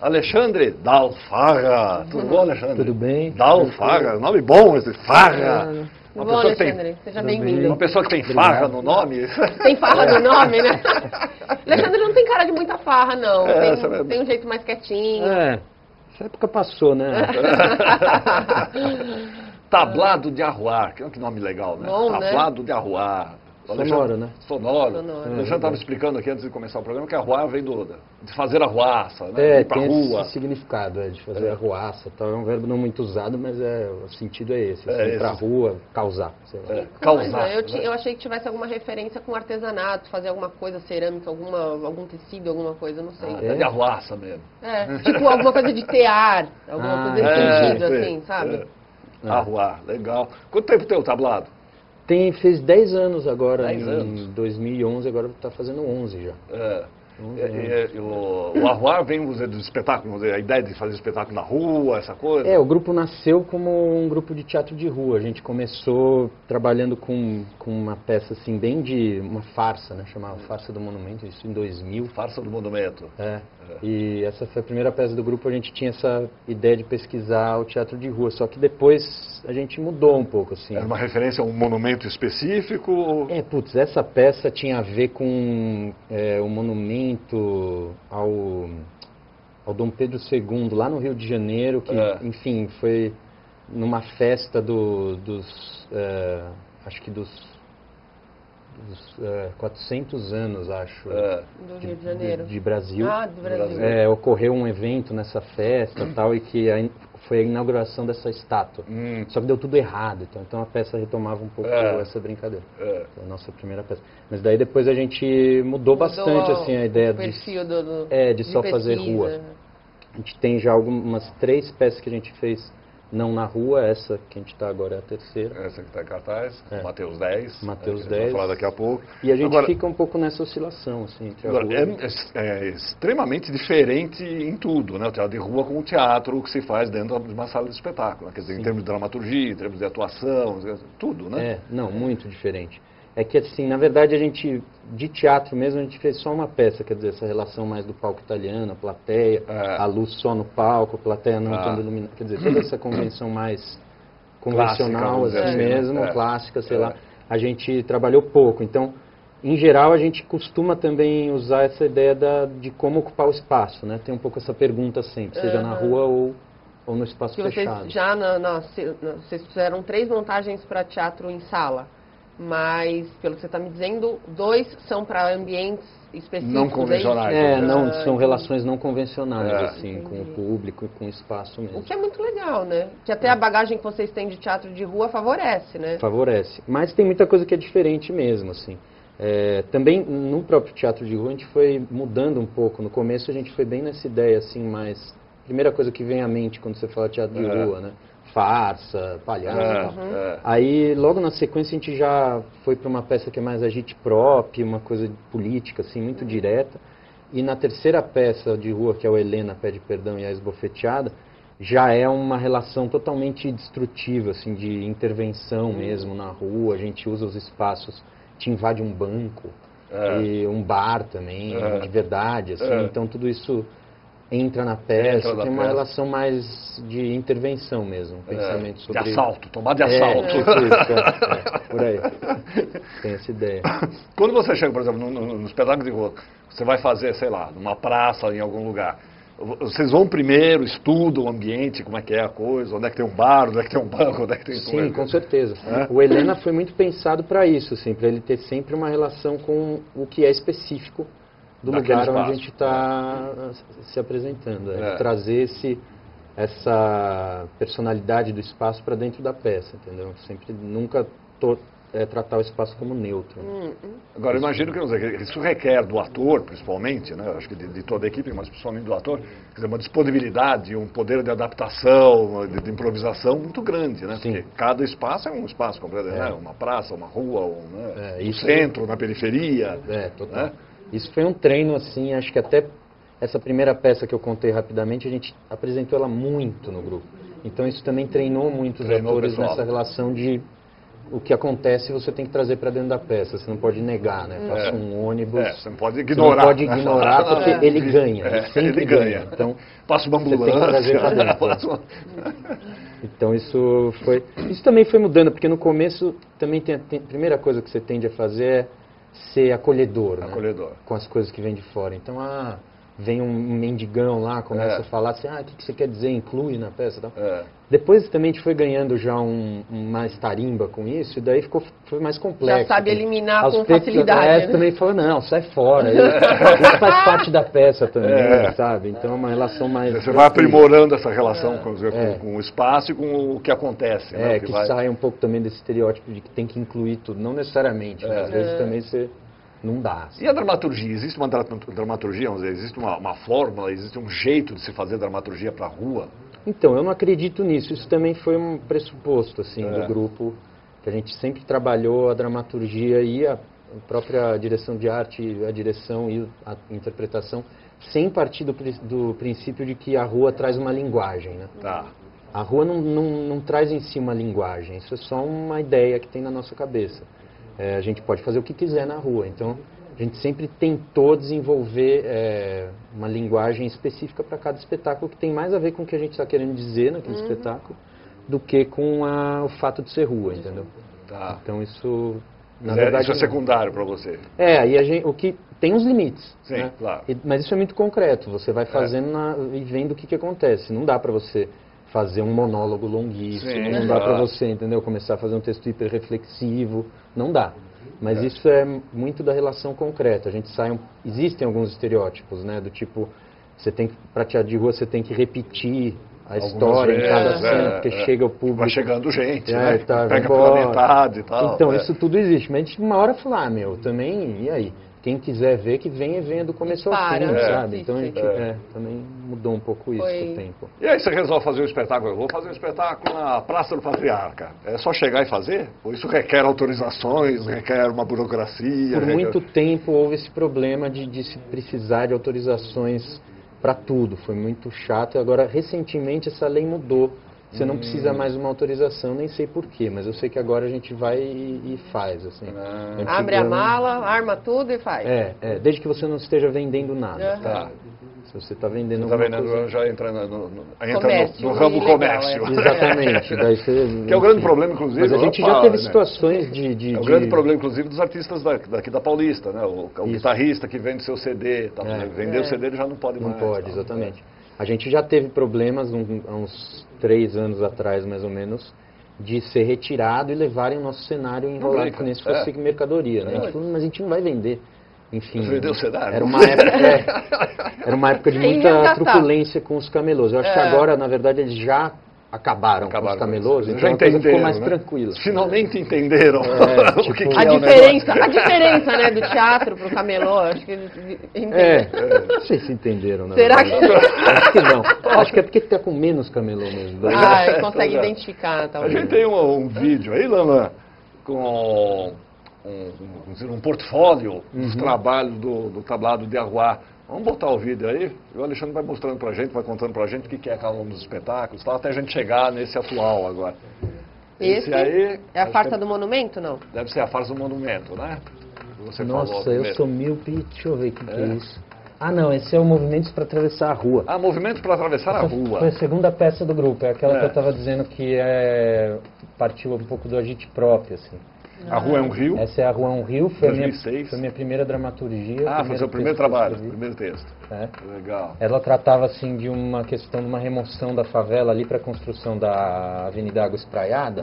Alexandre Dalfarra. Tudo bom, Alexandre? Tudo bem? Dalfarra, nome bom esse, Farra. Bom, Alexandre, seja bem-vindo. Uma pessoa que tem farra no nome. Tem farra no nome, né? Alexandre não tem cara de muita farra, não. Tem um jeito mais quietinho. Essa época passou, né? Tablado de Arruar, que nome legal, né? Bom, Tablado de Arruar. Sonoro, né? Sonoro. O Alexandre estava explicando aqui antes de começar o programa que arruar vem de fazer arruaça, né? Ir pra tem rua. esse significado, de fazer arruaça. Tal. É um verbo não muito usado, mas o sentido é esse. Ir pra rua, causar. Sei lá. Causar. Eu achei que tivesse alguma referência com artesanato, fazer alguma coisa, cerâmica, algum tecido, alguma coisa, não sei. É de arruaça mesmo. Tipo alguma coisa de tear, alguma coisa nesse sentido, assim, sabe? Arruar, legal. Quanto tempo tem o tablado? Fez 10 anos agora, 10 anos. em 2011, agora está fazendo 11 já. O arruar vem do espetáculo, a ideia de fazer espetáculo na rua, essa coisa? O grupo nasceu como um grupo de teatro de rua. A gente começou trabalhando com uma peça assim, bem de uma farsa, né? Chamava Farsa do Monumento, isso em 2000. Farsa do Monumento. E essa foi a primeira peça do grupo, a gente tinha essa ideia de pesquisar o teatro de rua, só que depois a gente mudou um pouco, assim. Era uma referência a um monumento específico? Essa peça tinha a ver com o monumento ao Dom Pedro II, lá no Rio de Janeiro, que, enfim, foi numa festa acho que dos 400 anos, acho, do Rio de Janeiro. De Brasil. Do Brasil. Ocorreu um evento nessa festa tal, e que foi a inauguração dessa estátua. Só que deu tudo errado, então a peça retomava um pouco essa brincadeira. Foi a nossa primeira peça. Mas daí depois a gente mudou bastante assim, a ideia de só fazer rua. A gente tem já algumas 3 peças que a gente fez não na rua, essa que a gente está agora é a terceira. Essa que está em cartaz, Mateus 10. Mateus 10. Vamos falar daqui a pouco. E a gente fica um pouco nessa oscilação, assim, entre a rua. É extremamente diferente em tudo, né? O teatro de rua com o teatro que se faz dentro de uma sala de espetáculo. Quer dizer, em termos de dramaturgia, em termos de atuação, tudo, né? Muito diferente. É que, assim, na verdade, de teatro mesmo, a gente fez só uma peça, quer dizer, essa relação mais do palco italiano, a plateia, a luz só no palco, a plateia não tão iluminada, quer dizer, toda essa convenção mais convencional, clássica, assim mesmo, clássica, sei lá, a gente trabalhou pouco. Então, em geral, a gente costuma também usar essa ideia de como ocupar o espaço, né? Tem um pouco essa pergunta sempre, seja na rua ou no espaço fechado. Vocês fizeram 3 montagens para teatro em sala. Mas, pelo que você está me dizendo, 2 são para ambientes específicos. Não convencionais. São relações não convencionais, assim, com o público e com o espaço mesmo. O que é muito legal, né? Que até a bagagem que vocês têm de teatro de rua favorece, né? Favorece. Mas tem muita coisa que é diferente mesmo, assim. Também, no próprio teatro de rua, a gente foi mudando um pouco. No começo, a gente foi bem nessa ideia, assim, mais... Primeira coisa que vem à mente quando você fala teatro de rua, né? Farsa, palhaço. Aí, logo na sequência, a gente já foi para uma peça que é mais agite-prop, uma coisa política, assim, muito direta. E na terceira peça de rua, que é o Helena Pede Perdão e a Esbofeteada, já é uma relação totalmente destrutiva, assim, de intervenção mesmo na rua. A gente usa os espaços, te invade um banco, e um bar também, de verdade, assim. Então, tudo isso entra na peça, tem uma relação mais de intervenção mesmo, pensamento sobre... De assalto, tomar de assalto. Por aí. Tem essa ideia. Quando você chega, por exemplo, no espetáculo de rua, você vai fazer, sei lá, numa praça, em algum lugar, vocês vão primeiro, estudam o ambiente, como é que é a coisa, onde é que tem um bar, onde é que tem um banco, onde é que tem... Sim, com certeza. O Helena foi muito pensado para isso, assim, para ele ter sempre uma relação com o que é específico do lugar onde a gente está se apresentando. Trazer essa personalidade do espaço para dentro da peça, entendeu? Sempre, nunca tratar o espaço como neutro. Agora, imagino que isso requer do ator, principalmente, né? Acho que de toda a equipe, mas principalmente do ator, quer dizer, uma disponibilidade, um poder de adaptação, de improvisação muito grande, né? Porque cada espaço é um espaço completo, né? Uma praça, uma rua, um centro, na periferia. Total. Né? Isso foi um treino, assim, acho que até essa primeira peça que eu contei rapidamente, a gente apresentou ela muito no grupo. Então isso também treinou muito os atores nessa relação de o que acontece você tem que trazer para dentro da peça, você não pode negar, né? Passa um ônibus, você não pode ignorar. Você não pode ignorar porque ele ganha, ele sempre ganha. Então, passa uma ambulância. Você tem que trazer para dentro. Então isso também foi mudando, porque no começo também a primeira coisa que você tende a fazer é ser acolhedor, né? Com as coisas que vêm de fora. Então, vem um mendigão lá, começa a falar assim, o que você quer dizer, inclui na peça e tal. Depois também a gente foi ganhando já mais tarimba com isso, e daí foi mais complexo. Já sabe eliminar com facilidade. Né? Também falou, não, sai fora. Isso faz parte da peça também, sabe? Então é uma relação mais... Você vai aprimorando essa relação com o espaço e com o que acontece. Né? Que sai um pouco também desse estereótipo de que tem que incluir tudo. Não necessariamente, né? Às vezes também você... Não dá. Assim. E a dramaturgia? Existe uma dramaturgia, vamos dizer, existe uma fórmula, existe um jeito de se fazer dramaturgia para a rua? Então, eu não acredito nisso. Isso também foi um pressuposto assim, do grupo, que a gente sempre trabalhou a dramaturgia e a própria direção de arte, a direção e a interpretação, sem partir do princípio de que a rua traz uma linguagem. Né? Tá. A rua não traz em si uma linguagem, isso é só uma ideia que tem na nossa cabeça. A gente pode fazer o que quiser na rua, então a gente sempre tentou desenvolver uma linguagem específica para cada espetáculo que tem mais a ver com o que a gente está querendo dizer naquele espetáculo do que com o fato de ser rua, entendeu? Tá. Então isso, na verdade... Isso é secundário para você? Aí o que tem os limites, sim, né? Claro. Mas isso é muito concreto, você vai fazendo e vendo o que acontece, não dá para você fazer um monólogo longuíssimo, não dá para você, entendeu? Começar a fazer um texto hiperreflexivo, não dá. Mas isso é muito da relação concreta. A gente existem alguns estereótipos, né? Do tipo, para teatro de rua você tem que repetir a história em cada cena, porque chega o público... Vai chegando gente, né? Tá, pega pela metade e tal. Então, isso tudo existe. Mas a gente uma hora fala, também, e aí? Quem quiser ver, que venha do começo ao fim, sabe? Então a gente também mudou um pouco isso com o tempo. E aí você resolve fazer um espetáculo? Eu vou fazer um espetáculo na Praça do Patriarca. É só chegar e fazer? Ou isso requer autorizações, requer uma burocracia? Por muito tempo houve esse problema de se precisar de autorizações para tudo. Foi muito chato. Agora, recentemente, essa lei mudou. Você não precisa mais de uma autorização, nem sei porquê, mas eu sei que agora a gente vai e faz, assim. Abre a mala, arma tudo e faz. Desde que você não esteja vendendo nada. Tá. Se você está vendendo coisa... já entra no ramo ilegal, comércio. Exatamente. Daí você, que é o grande problema, inclusive... Mas a gente já teve situações de... É o grande problema, inclusive, dos artistas daqui da Paulista, né? O guitarrista que vende seu CD, tá? Vender o CD ele já não pode mais. Não pode, exatamente. A gente já teve problemas há uns 3 anos atrás, mais ou menos, de ser retirado e levarem o nosso cenário enrolado, como se fosse mercadoria. Né? A gente falou, mas a gente não vai vender. Enfim, vendeu o cenário? Era uma época de muita truculência com os camelôs. Eu acho que agora, na verdade, eles já acabaram com os camelôs, então a coisa ficou mais tranquila. Finalmente entenderam o que a diferença, a diferença, né, do teatro pro camelô, acho que eles entenderam. Não sei se entenderam, né? Será que... Acho que não. Acho que é porque tá com menos camelô mesmo. Consegue identificar, talvez. A gente tem um vídeo aí, Lana, com um portfólio dos trabalhos do tablado de Arruá. Vamos botar o vídeo aí, o Alexandre vai mostrando pra gente, vai contando pra gente o que é cada um dos espetáculos, tal, até a gente chegar nesse atual agora. Esse aí é a farsa do monumento, não? Deve ser a farsa do monumento, né? Você Nossa, eu sou míope, deixa eu ver o que é isso. Não, esse é o Movimentos para Atravessar a Rua. Movimentos para Atravessar a Rua. Foi a segunda peça do grupo, é aquela que eu estava dizendo que partiu um pouco do agite próprio, assim. A Rua é um Rio? Essa é A Rua é um Rio, foi 2006. a minha primeira dramaturgia. Foi o seu primeiro trabalho, primeiro texto. Legal. Ela tratava, assim, de uma questão de uma remoção da favela ali para a construção da Avenida Água Espraiada.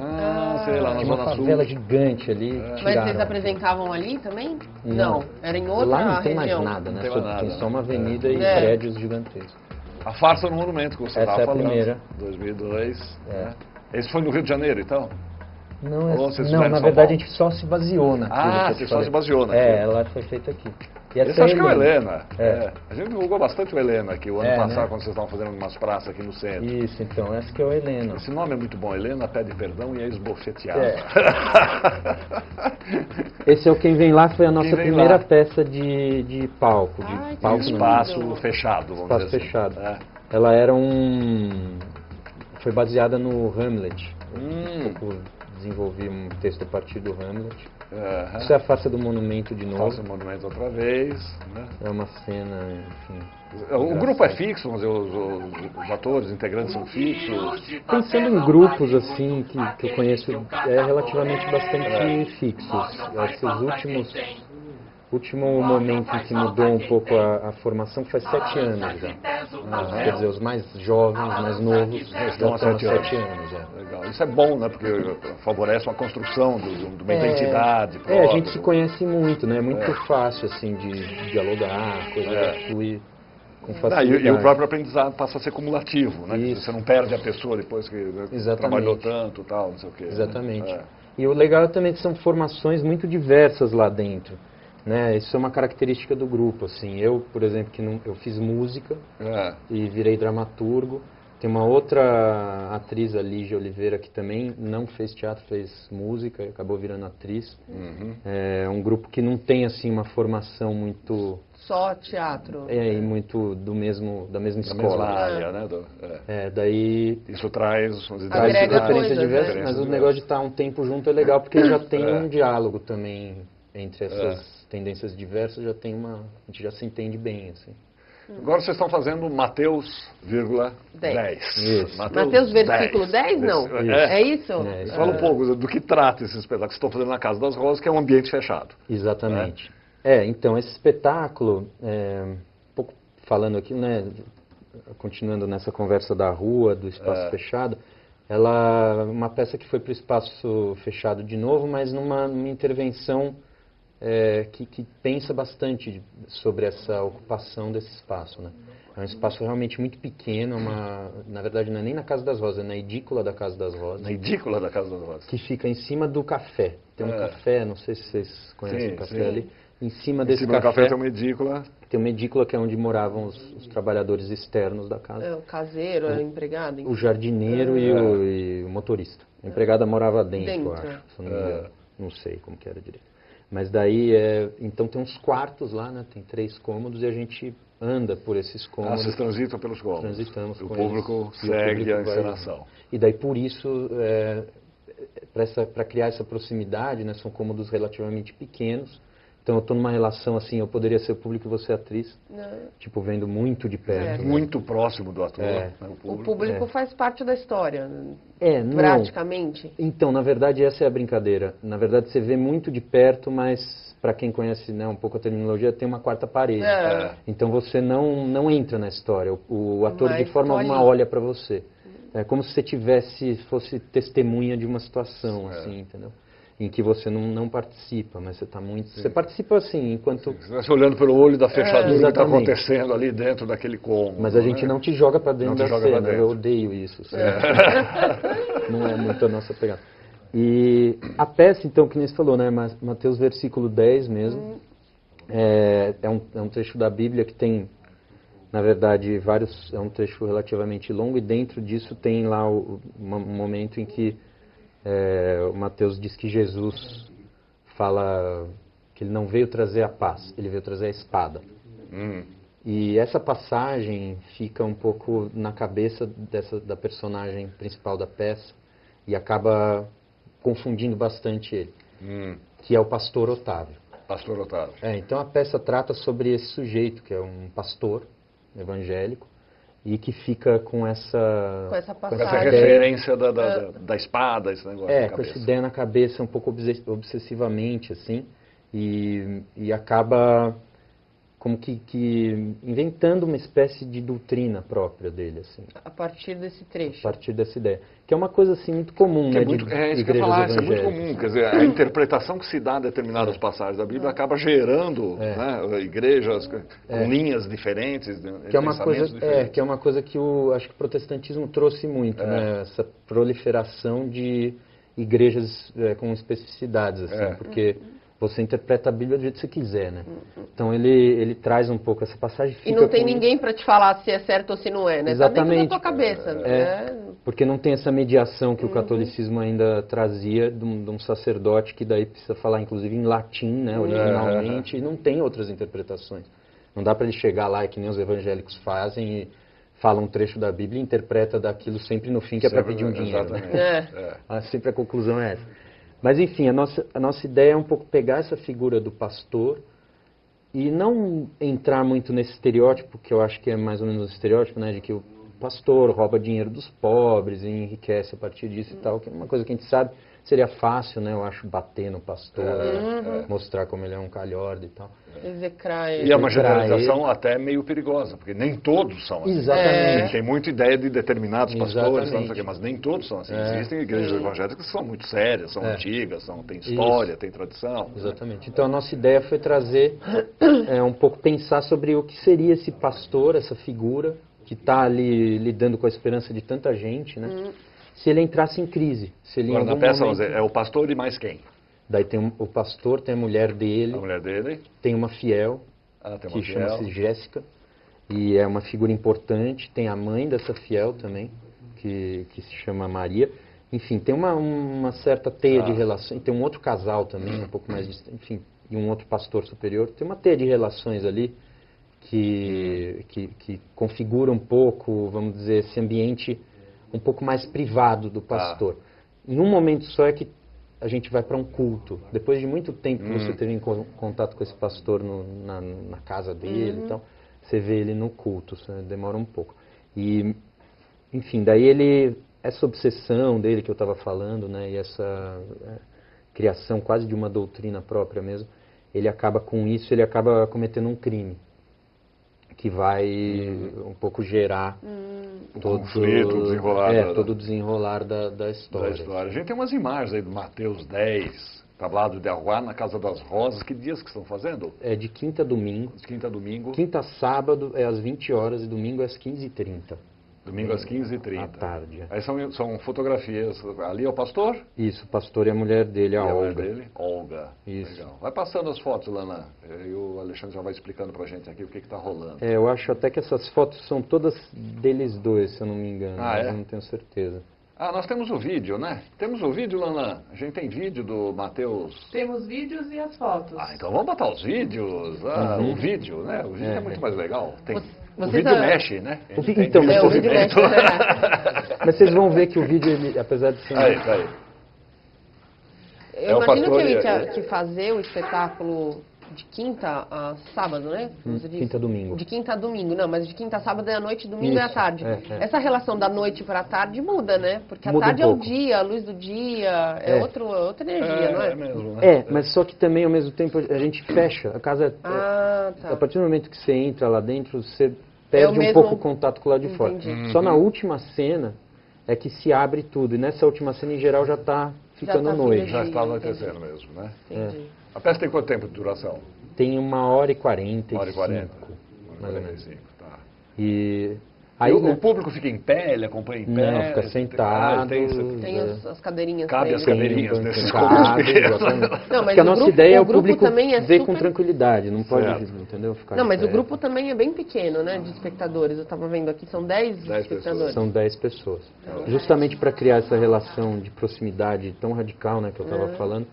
Sei lá, na Zona Sul. Uma favela gigante ali. Mas vocês apresentavam ali também? Não. Era em outra região. Lá não tem região. mais nada, né? Tem só uma avenida e prédios gigantescos. A farsa no monumento que você estava falando. Essa é a primeira. 2002. Esse foi no Rio de Janeiro, então? Não, na verdade a gente só se baseou naquilo. Você só se baseou naquilo. Ela foi feita aqui. E esse acho que é o Helena. A gente divulgou bastante o Helena aqui o ano passado, quando vocês estavam fazendo umas praças aqui no centro. Isso, então, esse que é o Helena. Esse nome é muito bom, Helena pede perdão e é esbofeteada. Esse é o Quem Vem Lá, foi a nossa primeira peça de palco. De palco espaço fechado, vamos dizer assim. Espaço fechado. Ela era foi baseada no Hamlet. Um pouco desenvolvi um texto a partir do Hamlet. Aham. Isso é a farsa do monumento de novo. Faça o monumento outra vez, né? É uma cena, enfim. O grupo é fixo, mas os atores, os integrantes são fixos. Pensando em grupos assim que eu conheço, é relativamente bastante fixos. Esses último momento em que mudou um pouco a formação faz 7 anos já. Quer dizer, os mais jovens, mais novos, já Estão há estão há 7 7 anos. anos já. Legal. Isso é bom, né? Porque favorece uma construção de uma identidade A própria. gente se conhece muito, né? É muito fácil assim de dialogar, a coisa flui com facilidade. E o próprio aprendizado passa a ser cumulativo, né? Isso. Você não perde a pessoa depois que Exatamente. trabalhou tanto, tal, não sei o quê. Exatamente. Né? E o legal também é que são formações muito diversas lá dentro, né? Isso é uma característica do grupo, assim. Eu, por exemplo, eu fiz música e virei dramaturgo. Tem uma outra atriz, a Lígia Oliveira, que também não fez teatro, fez música e acabou virando atriz. É um grupo que não tem assim uma formação muito Só teatro. e muito da mesma Da escola. mesma área, né? Daí Isso traz Agrega referências coisas, diversas, né? mas o negócio de estar um tempo junto é legal porque já tem um diálogo também entre essas tendências diversas, a gente já se entende bem, assim. Agora vocês estão fazendo Mateus, 10. Isso. Mateus versículo 10, não? É isso? É, isso. Fala um pouco do que trata esse espetáculo que vocês estão fazendo na Casa das Rosas, que é um ambiente fechado. Exatamente. Então, esse espetáculo, um pouco falando aqui, né, continuando nessa conversa da rua, do espaço fechado, ela é uma peça que foi para o espaço fechado de novo, mas numa intervenção que pensa bastante sobre essa ocupação desse espaço, né? É um espaço realmente muito pequeno, na verdade não é nem na Casa das Rosas, é na edícula da Casa das Rosas. Na edícula da Casa das Rosas. Que fica em cima do café. Tem um café, não sei se vocês conhecem o café ali. Em cima desse do café tem uma edícula. Tem uma edícula que é onde moravam os trabalhadores externos da casa. O caseiro, o empregado. Enfim. O jardineiro e o motorista. A empregada morava dentro, eu acho. Se eu não me engano. Não sei como que era direito. Mas daí, então tem uns quartos lá, né? Tem 3 cômodos e a gente anda por esses cômodos. Vocês transitam pelos cômodos. Transitamos o com público eles, segue o público a encenação. E daí, por isso, para criar essa proximidade, né? São cômodos relativamente pequenos. Então eu estou numa relação assim, eu poderia ser o público e você atriz, tipo, vendo muito de perto. Muito próximo do ator. Né, o público faz parte da história, não. praticamente. Então, na verdade, essa é a brincadeira. Na verdade, você vê muito de perto, mas para quem conhece, né, um pouco a terminologia, tem uma quarta parede. Então você não entra na história. O ator de forma alguma olha para você. É como se você fosse testemunha de uma situação, assim, entendeu? Em que você não participa, mas você está muito... Você participa assim, enquanto... Você vai olhando pelo olho da fechadura que está exatamente. acontecendo ali dentro daquele cômodo. Mas a gente não te joga para dentro da cena, eu odeio isso. Não é muito a nossa pegada. E a peça, então, que nem você falou, né, Mateus versículo 10 mesmo, é um trecho da Bíblia que tem, na verdade, é um trecho relativamente longo, e dentro disso tem lá um momento em que o Mateus diz que Jesus fala que ele não veio trazer a paz, ele veio trazer a espada. E essa passagem fica um pouco na cabeça da personagem principal da peça e acaba confundindo bastante ele, que é o pastor Otávio. Pastor Otávio. Então a peça trata sobre esse sujeito, que é um pastor evangélico, e que fica com essa referência da espada, esse negócio na com cabeça. essa ideia na cabeça um pouco obsessivamente, assim, e acaba como que inventando uma espécie de doutrina própria dele, assim. A partir desse trecho. A partir dessa ideia. Que é uma coisa, assim, muito comum, né, isso que eu ia falar, isso é muito comum. Quer dizer, a interpretação que se dá a determinadas passagens da Bíblia acaba gerando né, igrejas com linhas diferentes, que é uma coisa diferentes. Que é uma coisa que acho que o protestantismo trouxe muito, né, essa proliferação de igrejas com especificidades, assim, porque você interpreta a Bíblia do jeito que você quiser, né? Então ele traz um pouco essa passagem. E não tem ninguém para te falar se é certo ou se não é, né? Exatamente. Tá dentro da tua cabeça. Porque não tem essa mediação que o catolicismo ainda trazia de um sacerdote que daí precisa falar, inclusive, em latim, né? Originalmente, e não tem outras interpretações. Não dá para ele chegar lá, que nem os evangélicos fazem, e fala um trecho da Bíblia e interpreta daquilo sempre no fim, que é para pedir um dinheiro. Exatamente. Né? Sempre a conclusão é essa. Mas, enfim, a nossa ideia é um pouco pegar essa figura do pastor e não entrar muito nesse estereótipo, que eu acho que é mais ou menos um estereótipo, né, de que o pastor rouba dinheiro dos pobres e enriquece a partir disso e tal, que é uma coisa que a gente sabe, seria fácil, né, eu acho, bater no pastor, mostrar como ele é um calhorda e tal. Execrar E ele. é uma generalização até meio perigosa, porque nem todos são assim. Exatamente. Tem muita ideia de determinados pastores, Exatamente. não sei o quê, mas nem todos são assim. Existem igrejas evangélicas que são muito sérias, são antigas, tem história, tem tradição. Exatamente. Então a nossa ideia foi trazer, um pouco pensar sobre o que seria esse pastor, essa figura que está ali lidando com a esperança de tanta gente, né? Se ele entrasse em crise. Se ele Agora, em na algum peça, momento... vamos dizer, é o pastor e mais quem? Daí tem o pastor, tem a mulher dele, A mulher dele. tem uma fiel, Tem uma que fiel. chama-se Jéssica, e é uma figura importante. Tem a mãe dessa fiel também, que se chama Maria. Enfim, tem uma certa teia de relações. Tem um outro casal também, um pouco mais distante, enfim, e um outro pastor superior. Tem uma teia de relações ali que configura um pouco, vamos dizer, esse ambiente um pouco mais privado do pastor. Em um momento só é que a gente vai para um culto. Depois de muito tempo que você teve em contato com esse pastor na casa dele e tal, você vê ele no culto, demora um pouco. E, enfim, daí essa obsessão dele que eu estava falando, né, e essa criação quase de uma doutrina própria mesmo, ele acaba com isso, ele acaba cometendo um crime que vai um pouco gerar todo conflito, o desenrolar, todo o desenrolar da história. A gente tem umas imagens aí do Mateus 10, tablado de Arruá, na Casa das Rosas. Que dias que estão fazendo? É de quinta a domingo. De quinta a domingo. Quinta a sábado é às 20 horas e domingo é às 15h30. Domingo às 15h30. À tarde. Aí são fotografias. Ali é o pastor? Isso, o pastor e a mulher dele, a Olga. Dele? Olga. Isso. Legal. Vai passando as fotos, Lana. E o Alexandre já vai explicando pra gente aqui o que está rolando. Eu acho até que essas fotos são todas deles dois, se eu não me engano. Mas eu não tenho certeza. Nós temos o vídeo, né? Temos o vídeo, Lana. A gente tem vídeo do Mateus. Temos vídeos e as fotos. Então vamos botar os vídeos. O vídeo, né? O vídeo é muito mais legal. O Vocês vídeo mexe, né? o vídeo mexe. Mas vocês vão ver que o vídeo, apesar de ser... Aí. Eu imagino que ele tinha que fazer o espetáculo de quinta a sábado, né? Quinta a domingo. De quinta a domingo, não, mas de quinta a sábado é à noite, domingo é à Isso, tarde. Essa relação da noite para a tarde muda, né? Porque a tarde é o dia, a luz do dia, outra energia, não é? É mesmo, né? Mas só que também, ao mesmo tempo, a gente fecha. A casa, tá. a partir do momento que você entra lá dentro, você perde um pouco o contato com o lado de fora. Só na última cena é que se abre tudo. E nessa última cena, em geral, já está ficando noite. Já está anoitecendo mesmo, né? Entendi. A peça tem quanto tempo de duração? Tem 1h45. 1h40. Mais ou menos. Tá. E aí, o público fica em pé, ele acompanha em pé? Não, fica sentado. Tem as cadeirinhas. Cabe as cadeirinhas nesses cômodos pequenos. Não, porque a nossa ideia é o público ver com tranquilidade, não pode, entendeu? Ficar não, mas o grupo também é bem pequeno, né, de espectadores. Eu estava vendo aqui, são 10 espectadores. Pessoas. São 10 pessoas. Justamente para criar essa relação de proximidade tão radical, né, que eu estava falando,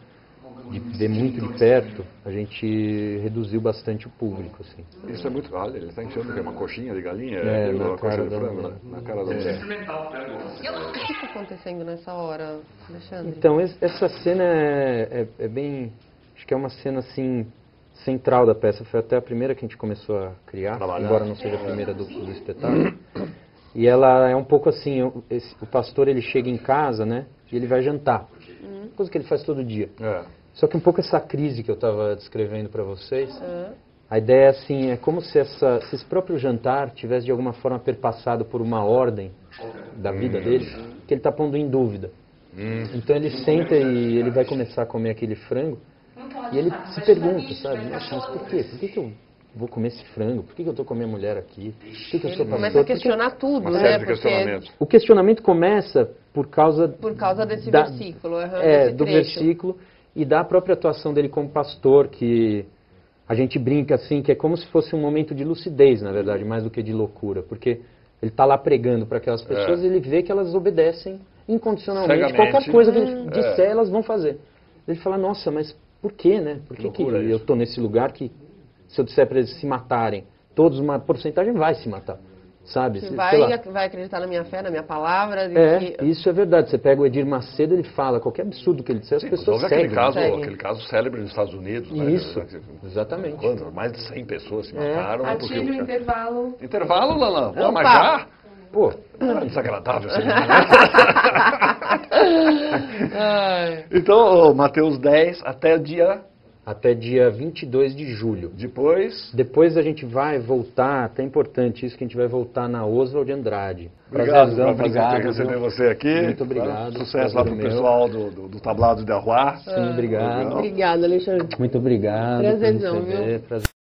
de ver muito de perto, a gente reduziu bastante o público, assim. Isso é muito... Olha, ele está enchendo uma coxinha de galinha? Na cara da frango, né? Na cara da mulher. O que está acontecendo nessa hora, Alexandre? Então, essa cena é bem... Acho que é uma cena, assim, central da peça. Foi até a primeira que a gente começou a criar, embora não seja a primeira do espetáculo. E ela é um pouco assim, o pastor, ele chega em casa, né, e ele vai jantar. Coisa que ele faz todo dia. Só que um pouco essa crise que eu estava descrevendo para vocês, a ideia é assim, é como se esse próprio jantar tivesse de alguma forma perpassado por uma ordem da vida dele, que ele está pondo em dúvida. Então ele senta e ele vai começar a comer aquele frango, e ele se pergunta, sabe, nossa, mas por quê? Por que eu vou comer esse frango? Por que eu estou com a minha mulher aqui? Por que eu sou pastor? Começa a questionar tudo, né? Porque o questionamento começa por causa desse versículo, do versículo e da própria atuação dele como pastor, que a gente brinca assim, que é como se fosse um momento de lucidez, na verdade, mais do que de loucura, porque ele está lá pregando para aquelas pessoas e ele vê que elas obedecem incondicionalmente. Cegamente. Qualquer coisa que ele disser, elas vão fazer. Ele fala, nossa, mas por quê, né? Por que eu estou nesse lugar que, se eu disser para eles se matarem, todos, uma porcentagem vai se matar. sabe? Que Sei vai lá. acreditar na minha fé, na minha palavra. Isso é verdade. Você pega o Edir Macedo, ele fala qualquer absurdo que ele disser, as pessoas Houve seguem. aquele caso célebre nos Estados Unidos. Isso, né? exatamente. Quanto? Mais de 100 pessoas se mataram. Ative o intervalo. Intervalo, Lalan? Pô, mas Opa. já? Pô, Não era desagradável esse Ai. Então, Mateus 10 até dia... até dia 22 de julho. Depois a gente vai voltar, até importante isso, que a gente vai voltar na Oswald de Andrade. Obrigado, Prazerzão, obrigado obrigado. receber você aqui. Muito obrigado. Sucesso lá pro Prazer pessoal do Tablado de Arruá. Sim, obrigado. Obrigada, Alexandre. Muito obrigado. Prazerzão, por receber, viu? prazer.